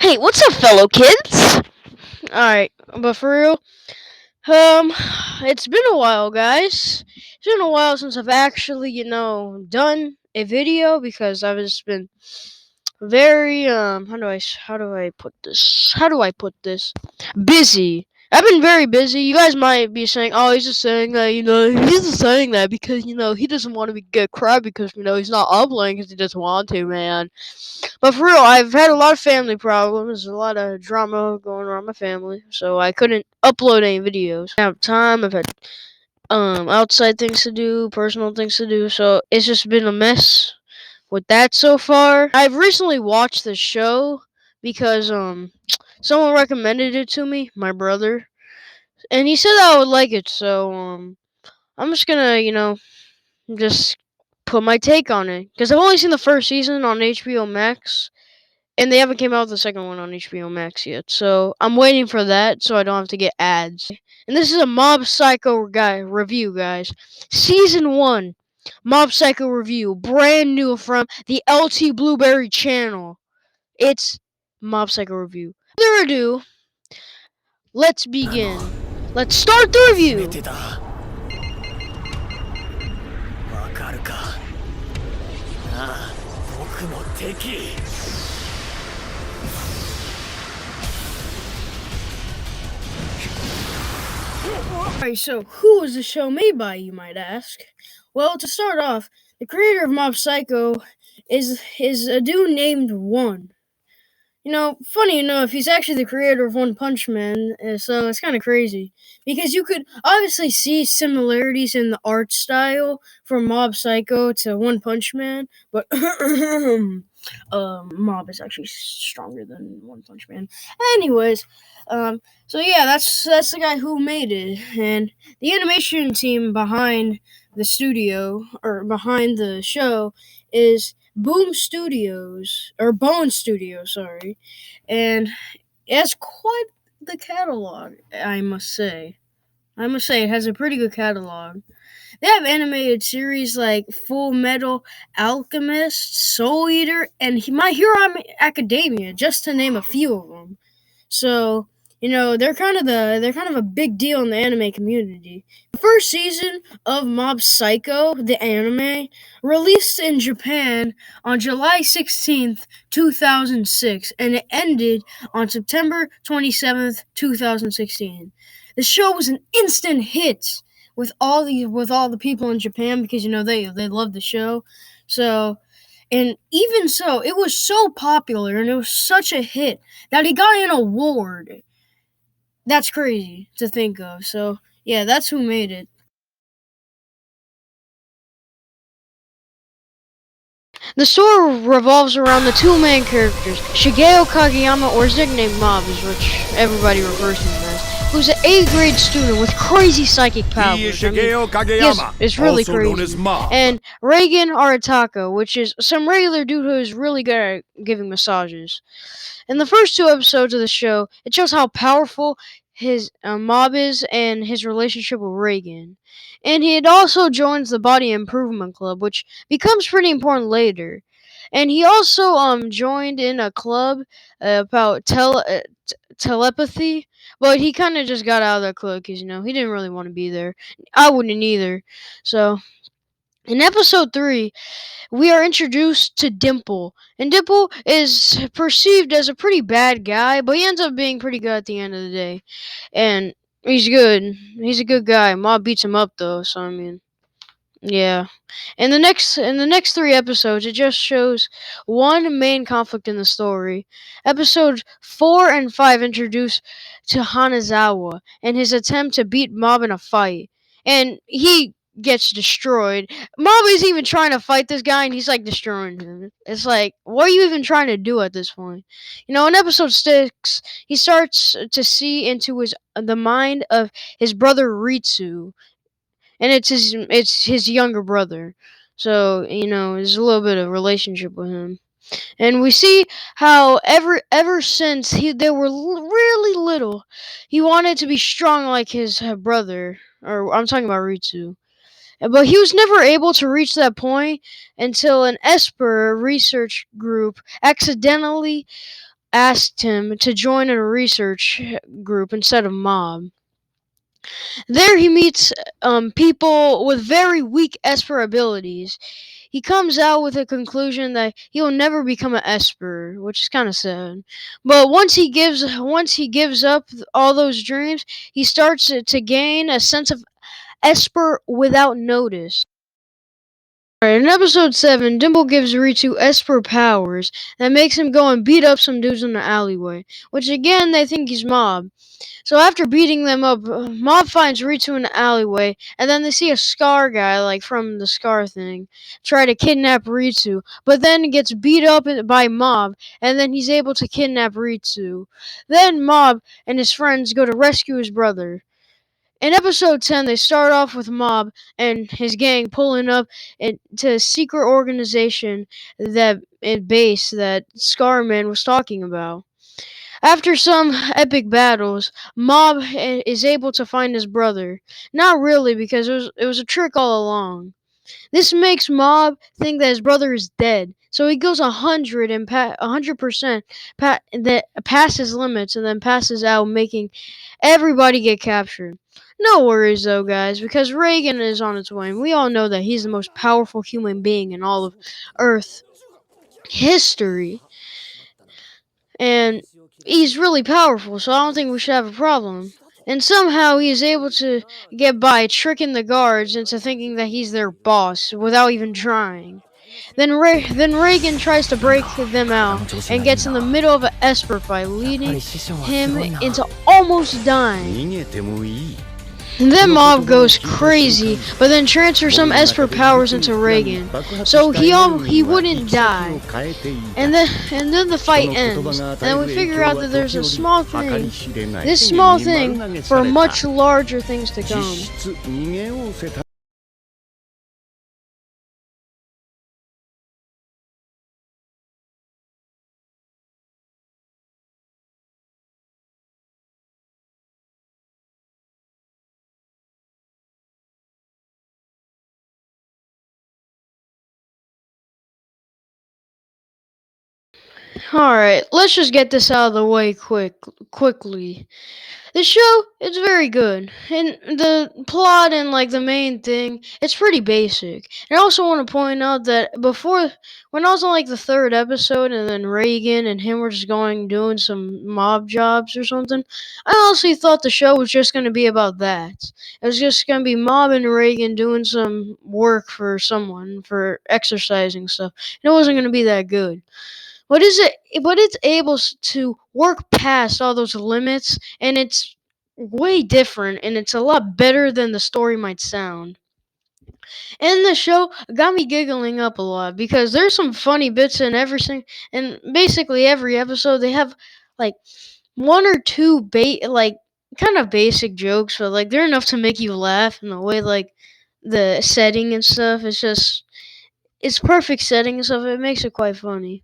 Hey, what's up, fellow kids? Alright, but for real, um, it's been a while, guys. It's been a while since I've actually, done a video because I've just been very, how do I put this? How do I put this? Busy. I've been very busy. You guys might be saying, "Oh, he's just saying that, he's just saying that because, he doesn't want to get crap because, he's not uploading because he doesn't want to, man." But for real, I've had a lot of family problems, a lot of drama going on in my family, so I couldn't upload any videos. I have time. I've had outside things to do, personal things to do, so it's just been a mess with that so far. I've recently watched the show because someone recommended it to me, my brother, and he said I would like it. So I'm just gonna just put my take on it because I've only seen the first season on HBO Max. And they haven't came out with the second one on HBO Max yet, so I'm waiting for that so I don't have to get ads. And this is a Mob Psycho review, guys. Season 1, Mob Psycho review, brand new from the LT Blueberry channel. It's Mob Psycho review. Without further ado, let's begin. Let's start the review. Alright, so who was the show made by, you might ask? Well, to start off, the creator of Mob Psycho is a dude named One. Funny enough, he's actually the creator of One Punch Man, so it's kind of crazy. Because you could obviously see similarities in the art style from Mob Psycho to One Punch Man, but Mob is actually stronger than One Punch Man. Anyways, so yeah, that's the guy who made it, and the animation team behind the studio, or behind the show, is Boom Studios, or Bone Studios, sorry, and it has quite the catalog, I must say. It has a pretty good catalog. They have animated series like Full Metal Alchemist, Soul Eater, and My Hero Academia, just to name a few of them. So, they're kind of a big deal in the anime community. The first season of Mob Psycho, the anime, released in Japan on July 16th, 2006, and it ended on September 27th, 2016. The show was an instant hit with all the people in Japan because they love the show. So, and even so, it was so popular and it was such a hit that he got an award. That's crazy to think of. So, yeah, that's who made it. The story revolves around the two main characters, Shigeo Kageyama, or his nickname Mob, is which everybody refers to him as, who's an 8th grade student with crazy psychic powers. He is Shigeo Kageyama, it's really also crazy. known as Mob. And Reigan Arataka, which is some regular dude who is really good at giving massages. In the first 2 episodes of the show, it shows how powerful his Mob is and his relationship with Reigan. And he also joins the Body Improvement Club, which becomes pretty important later. And he also joined in a club about telepathy, but he kind of just got out of that club because he didn't really want to be there. I wouldn't either. So in episode 3, we are introduced to Dimple. And Dimple is perceived as a pretty bad guy, but he ends up being pretty good at the end of the day. And he's good. He's a good guy. Mob beats him up though, so I mean, yeah. In the next 3 episodes, it just shows one main conflict in the story. Episodes 4 and 5 introduce to Hanazawa and his attempt to beat Mob in a fight. And he gets destroyed. Mob is even trying to fight this guy and he's like destroying him. It's like, what are you even trying to do at this point? In episode 6, he starts to see into the mind of his brother Ritsu, and it's his younger brother. So there's a little bit of relationship with him, and we see how ever since they were really little, he wanted to be strong like his brother, or I'm talking about Ritsu. But he was never able to reach that point until an Esper research group accidentally asked him to join a research group instead of Mob. There he meets people with very weak Esper abilities. He comes out with a conclusion that he will never become an Esper, which is kind of sad. But once he gives up all those dreams, he starts to gain a sense of Esper without notice. Alright, in episode 7, Dimple gives Ritsu Esper powers that makes him go and beat up some dudes in the alleyway, which again they think he's Mob. So after beating them up, Mob finds Ritsu in the alleyway, and then they see a Scar guy, like from the Scar thing, try to kidnap Ritsu, but then gets beat up by Mob, and then he's able to kidnap Ritsu. Then Mob and his friends go to rescue his brother. In episode 10, they start off with Mob and his gang pulling up into a secret organization that base that Scarman was talking about. After some epic battles, Mob is able to find his brother. Not really, because it was a trick all along. This makes Mob think that his brother is dead, so he goes 100% past his limits and then passes out, making everybody get captured. No worries though, guys, because Reigan is on its way, and we all know that he's the most powerful human being in all of Earth history. And he's really powerful, so I don't think we should have a problem. And somehow he is able to get by tricking the guards into thinking that he's their boss without even trying. Then Reigan tries to break them out and gets in the middle of an Esper fight, leading him into almost dying. And then Mob goes crazy, but then transfers some Esper powers into Reigan, so he wouldn't die. And then the fight ends, and then we figure out that there's a small thing, this small thing, for much larger things to come. Alright, let's just get this out of the way quickly. The show, it's very good. And the plot and like the main thing, it's pretty basic. And I also want to point out that before, when I was on like the third episode and then Reigan and him were just doing some mob jobs or something, I honestly thought the show was just going to be about that. It was just going to be Mob and Reigan doing some work for someone, for exercising stuff. And it wasn't going to be that good. But it's able to work past all those limits, and it's way different, and it's a lot better than the story might sound. And the show got me giggling up a lot because there's some funny bits in everything, and basically every episode they have like one or two like kind of basic jokes, but like they're enough to make you laugh in the way like the setting and stuff. It's perfect setting and stuff. It makes it quite funny.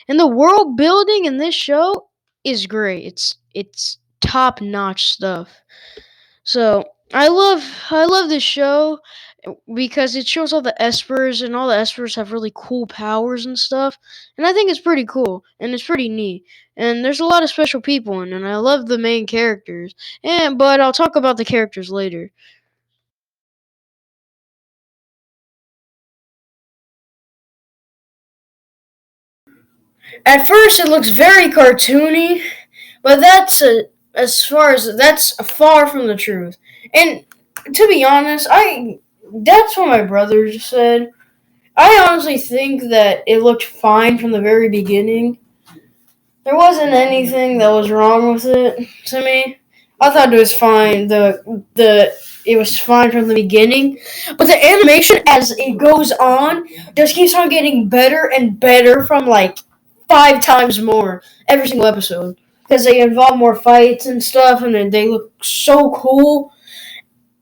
And the world building in this show is great. It's top notch stuff. So I love this show because it shows all the espers, and all the espers have really cool powers and stuff. And I think it's pretty cool and it's pretty neat. And there's a lot of special people in it, and I love the main characters. But I'll talk about the characters later. At first, it looks very cartoony, but that's far from the truth. And to be honest, I that's what my brother just said. I honestly think that it looked fine from the very beginning. There wasn't anything that was wrong with it to me. I thought it was fine. The it was fine from the beginning, but the animation as it goes on just keeps on getting better and better from like 5 times more every single episode because they involve more fights and stuff, and they look so cool.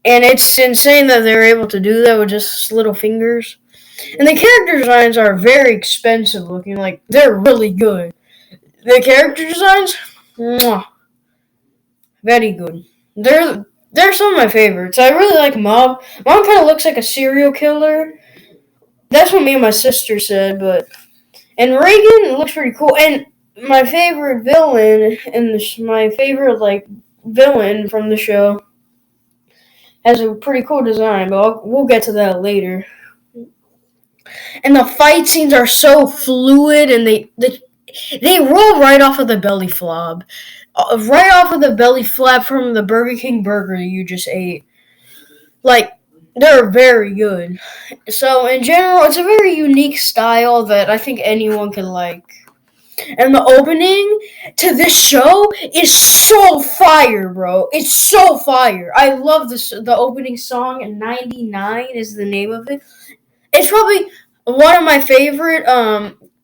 And it's insane that they're able to do that with just little fingers. And the character designs are very expensive looking. Like they're really good. The character designs, mwah, very good. They're some of my favorites. I really like Mob. Mob kind of looks like a serial killer. That's what me and my sister said. And Reigan looks pretty cool. And my favorite villain in my favorite villain from the show has a pretty cool design, but we'll get to that later. And the fight scenes are so fluid, and they roll right off of the belly flop, right off of the belly flap from the Burger King burger you just ate. Like, they're very good. So in general, it's a very unique style that I think anyone can like. And the opening to this show is so fire, bro. It's so fire. I love this. The opening song, 99 is the name of it. It's probably one of my favorite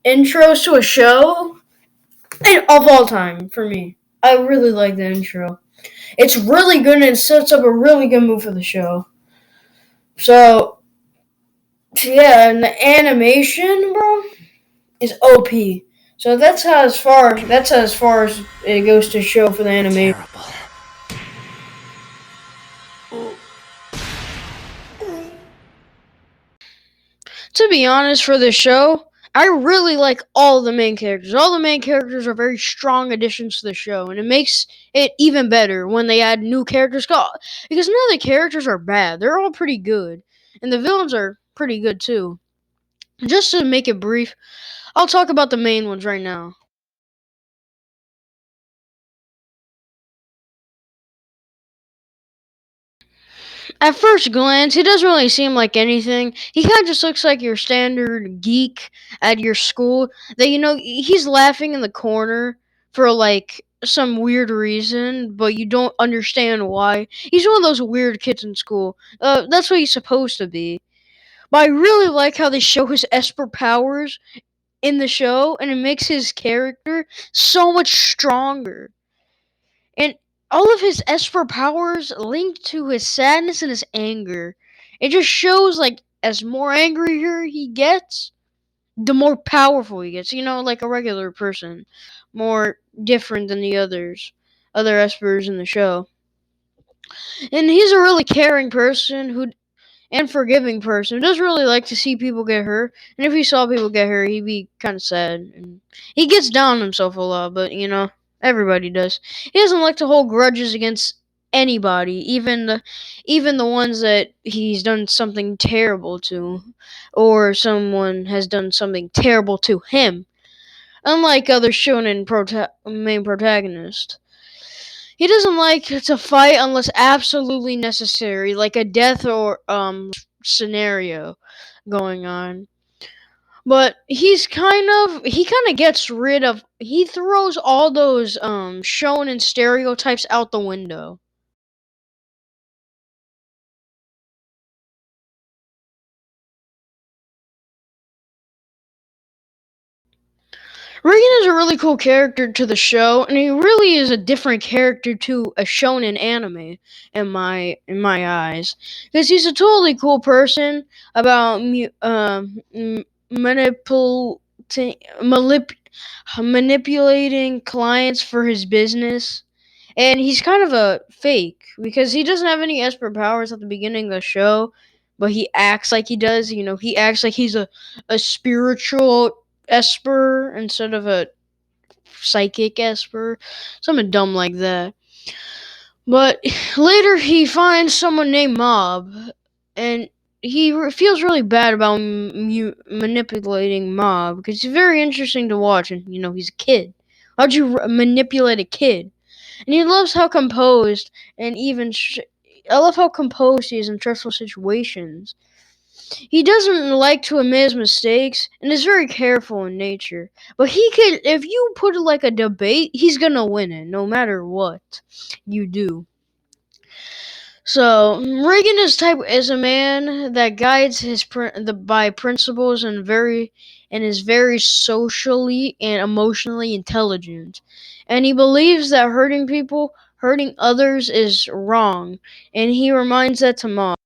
intros to a show of all time for me. I really like the intro. It's really good and it sets up a really good mood for the show. So yeah, and the animation, bro, is OP. So that's as far as it goes to show for the animation. To be honest, for the show, I really like all the main characters. All the main characters are very strong additions to the show, and it makes it even better when they add new characters. Because none of the characters are bad; they're all pretty good, and the villains are pretty good too. Just to make it brief, I'll talk about the main ones right now. At first glance, he doesn't really seem like anything. He kind of just looks like your standard geek at your school. That he's laughing in the corner for some weird reason, but you don't understand why. He's one of those weird kids in school. That's what he's supposed to be. But I really like how they show his Esper powers in the show, and it makes his character so much stronger. And all of his Esper powers linked to his sadness and his anger. It just shows as more angrier he gets, the more powerful he gets. Like a regular person, more different than the other Espers in the show. And he's a really caring person who and forgiving person who doesn't really like to see people get hurt. And if he saw people get hurt, he'd be kind of sad. And he gets down on himself a lot, but everybody does. He doesn't like to hold grudges against anybody, even the ones that he's done something terrible to, or someone has done something terrible to him. Unlike other shonen main protagonists. He doesn't like to fight unless absolutely necessary, like a death or scenario going on. But he kind of gets rid of he throws all those shonen stereotypes out the window. Reigan is a really cool character to the show, and he really is a different character to a shonen anime in my eyes, because he's a totally cool person about manipul- manip- manipulating clients for his business. And he's kind of a fake because he doesn't have any Esper powers at the beginning of the show, but he acts like he does. He acts like he's a spiritual Esper instead of a psychic Esper. Something dumb like that. But later he finds someone named Mob, and he feels really bad about manipulating Mob because he's very interesting to watch, and he's a kid. How'd you manipulate a kid? And he loves how composed and I love how composed he is in stressful situations. He doesn't like to admit his mistakes and is very careful in nature. But if you put it like a debate, he's gonna win it no matter what you do. So Reagan is a man that guides by principles and is very socially and emotionally intelligent, and he believes that hurting others is wrong, and he reminds that to Mom.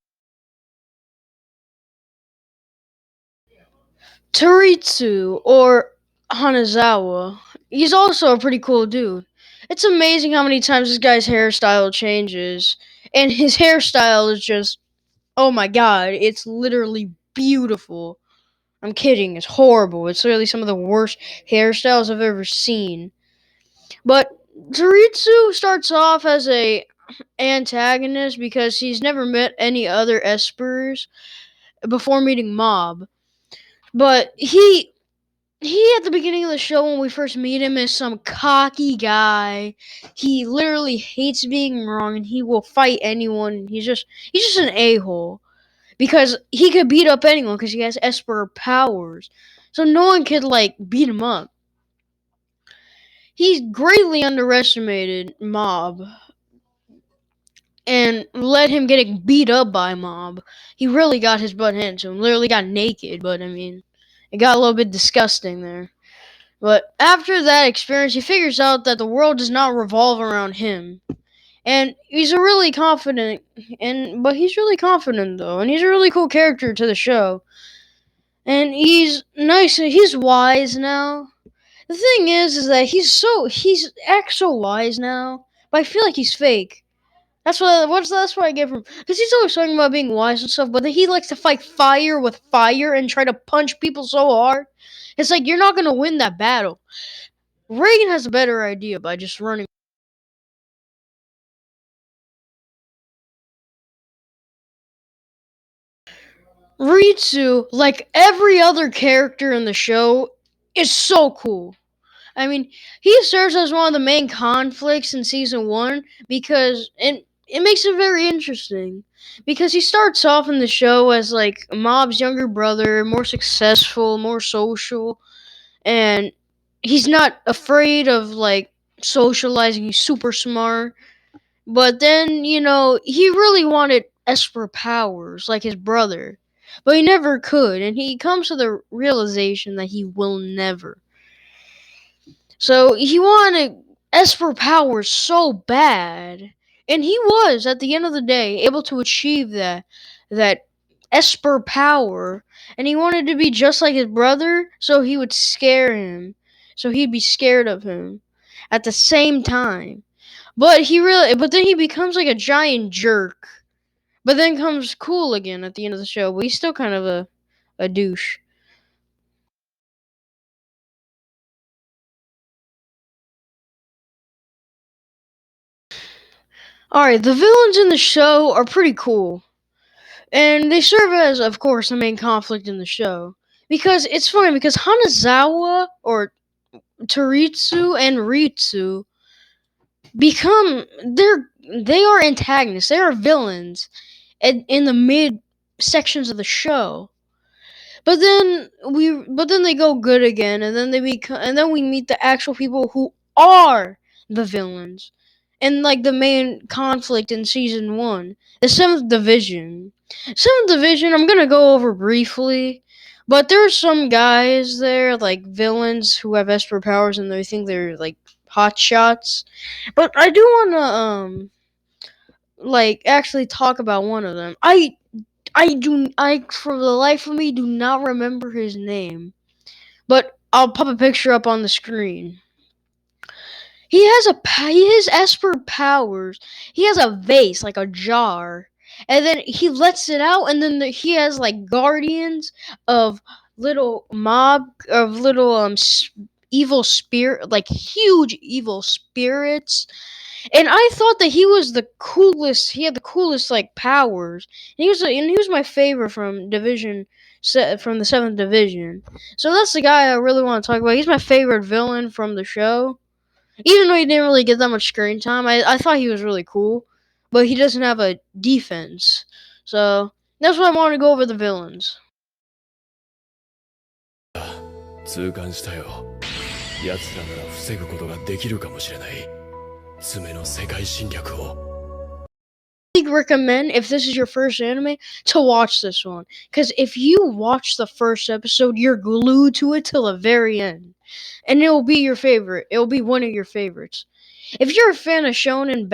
Ritsu or Hanazawa, he's also a pretty cool dude. It's amazing how many times this guy's hairstyle changes, and his hairstyle is just oh my god, it's literally beautiful. I'm kidding. It's horrible. It's literally some of the worst hairstyles I've ever seen. But Ritsu starts off as a antagonist because he's never met any other espers before meeting Mob. But he at the beginning of the show when we first meet him is some cocky guy. He literally hates being wrong and he will fight anyone. He's just an a-hole because he could beat up anyone because he has Esper powers. So no one could like beat him up. He greatly underestimated Mob and let him getting beat up by Mob. He really got his butt handed to him. Literally got naked, but I mean, it got a little bit disgusting there. But after that experience, he figures out that the world does not revolve around him. And he's a really confident, but he's really confident though, and he's a really cool character to the show. And he's nice, he's wise now. The thing is that he's acts so wise now, but I feel like he's fake. That's what I get from because he's always talking about being wise and stuff, but then he likes to fight fire with fire and try to punch people so hard. It's like you're not gonna win that battle. Reigan has a better idea by just running. Ritsu, like every other character in the show, is so cool. I mean, he serves as one of the main conflicts in season one because it makes it very interesting. Because he starts off in the show as like Mob's younger brother, more successful, more social, and he's not afraid of like socializing. He's super smart. But then, he really wanted Esper powers like his brother. But he never could, and he comes to the realization that he will never. So he wanted Esper powers so bad. And he was, at the end of the day, able to achieve that Esper power. And he wanted to be just like his brother, so he would scare him. So he'd be scared of him at the same time. But then he becomes like a giant jerk. But then comes cool again at the end of the show. But he's still kind of a douche. Alright, the villains in the show are pretty cool. And they serve as, of course, the main conflict in the show. Because it's funny, because Hanazawa, or Teritsu and Ritsu, they are antagonists. They are villains in the mid sections of the show. But then they go good again, and then we meet the actual people who are the villains, and like the main conflict in season one, the Seventh Division. Seventh Division, I'm gonna go over briefly, but there are some guys there like villains who have Esper powers, and they think they're like hot shots. But I do wanna like actually talk about one of them. I for the life of me do not remember his name, but I'll pop a picture up on the screen. He has Esper powers. He has a vase like a jar, and then he lets it out, and then he has like guardians of little evil spirit, like huge evil spirits. And I thought that he was the coolest. He had the coolest like powers. And he was my favorite from the seventh division. So that's the guy I really want to talk about. He's my favorite villain from the show. Even though he didn't really get that much screen time, I thought he was really cool. But he doesn't have a defense. So that's why I want to go over the villains. 痛感したよ。奴らなら防ぐことができるかもしれない。爪の世界侵略を。Recommend if this is your first anime to watch this one because if you watch the first episode you're glued to it till the very end and it will be your favorite. It will be one of your favorites. If you're a fan of shonen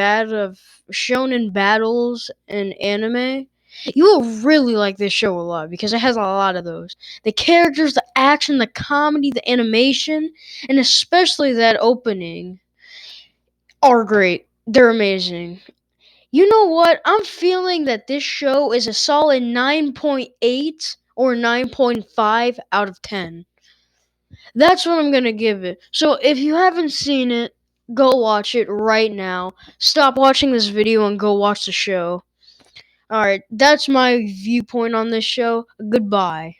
battles and anime, you will really like this show a lot because it has a lot of those. The characters, the action, the comedy, the animation, and especially that opening are great. They're amazing. You know what? I'm feeling that this show is a solid 9.8 or 9.5 out of 10. That's what I'm gonna give it. So if you haven't seen it, go watch it right now. Stop watching this video and go watch the show. Alright, that's my viewpoint on this show. Goodbye.